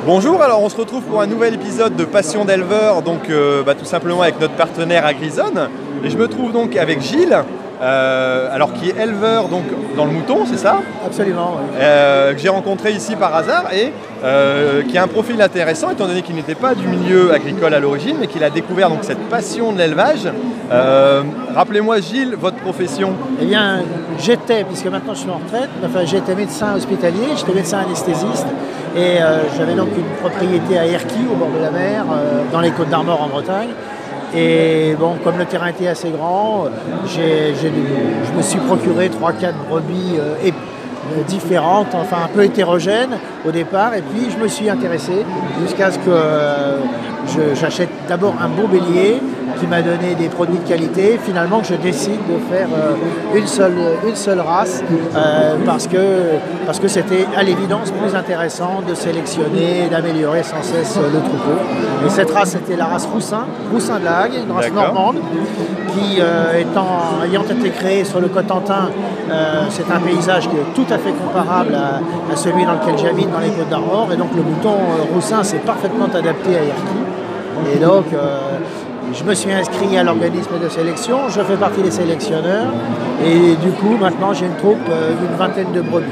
Bonjour, alors on se retrouve pour un nouvel épisode de Passion d'éleveur, donc tout simplement avec notre partenaire AgriZone. Et je me trouve donc avec Gilles, alors qui est éleveur donc, dans le mouton, c'est ça? Absolument, oui. Que j'ai rencontré ici par hasard et qui a un profil intéressant étant donné qu'il n'était pas du milieu agricole à l'origine mais qu'il a découvert donc cette passion de l'élevage. Rappelez-moi Gilles, votre profession? Eh bien, puisque maintenant je suis en retraite, j'étais médecin hospitalier, j'étais médecin anesthésiste et j'avais donc une propriété à Erquy, au bord de la mer, dans les Côtes-d'Armor en Bretagne. Et bon, comme le terrain était assez grand, je me suis procuré 3-4 brebis différentes, enfin un peu hétérogènes au départ, et puis je me suis intéressé jusqu'à ce que j'achète d'abord un beau bélier qui m'a donné des produits de qualité, finalement que je décide de faire une seule race parce que c'était à l'évidence plus intéressant de sélectionner et d'améliorer sans cesse le troupeau. Et cette race c'était la race Roussin de la Hague, une race normande qui ayant été créée sur le Cotentin, c'est un paysage qui est tout à fait comparable à celui dans lequel j'habite dans les Côtes-d'Armor, et donc le mouton Roussin s'est parfaitement adapté à Erquy. Et donc je me suis inscrit à l'organisme de sélection, je fais partie des sélectionneurs et du coup maintenant j'ai une troupe d'une vingtaine de brebis.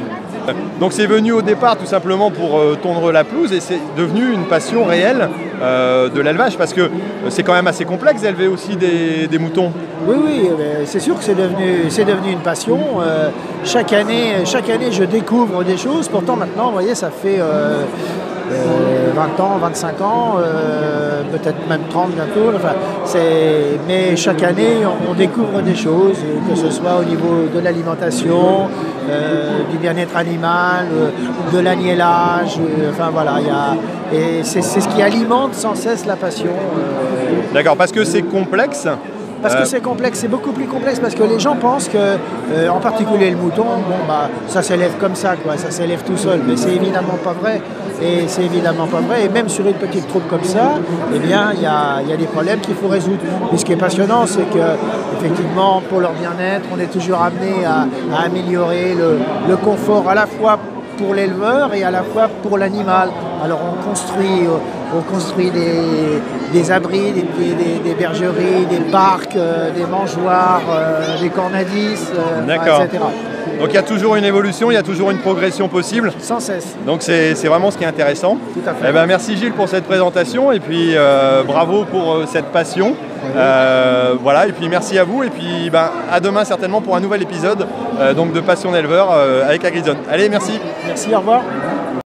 Donc c'est venu au départ tout simplement pour tondre la pelouse et c'est devenu une passion réelle de l'élevage parce que c'est quand même assez complexe d'élever aussi des moutons. Oui, c'est sûr que c'est devenu une passion. Chaque année je découvre des choses, pourtant maintenant vous voyez ça fait 20 ans, 25 ans, peut-être même 30 bientôt. Mais chaque année, on découvre des choses, que ce soit au niveau de l'alimentation, du bien-être animal, de l'agnellage. Et c'est ce qui alimente sans cesse la passion. D'accord, parce que c'est complexe. Parce que c'est complexe, c'est beaucoup plus complexe parce que les gens pensent que, en particulier le mouton, ça s'élève comme ça, ça s'élève tout seul, mais c'est évidemment pas vrai. Et même sur une petite troupe comme ça, eh bien, il y a des problèmes qu'il faut résoudre. Et ce qui est passionnant, c'est que, effectivement, pour leur bien-être, on est toujours amené à améliorer le confort à la fois pour l'éleveur et à la fois pour l'animal. Alors on construit des abris, des bergeries, des parcs, des mangeoires, des cornadis, etc. Donc il y a toujours une évolution, il y a toujours une progression possible. Sans cesse. Donc c'est vraiment ce qui est intéressant. Tout à fait. Merci Gilles pour cette présentation et puis bravo pour cette passion. Et puis merci à vous et puis à demain certainement pour un nouvel épisode donc de Passion d'éleveur avec AgriZone. Allez, merci. Merci, au revoir.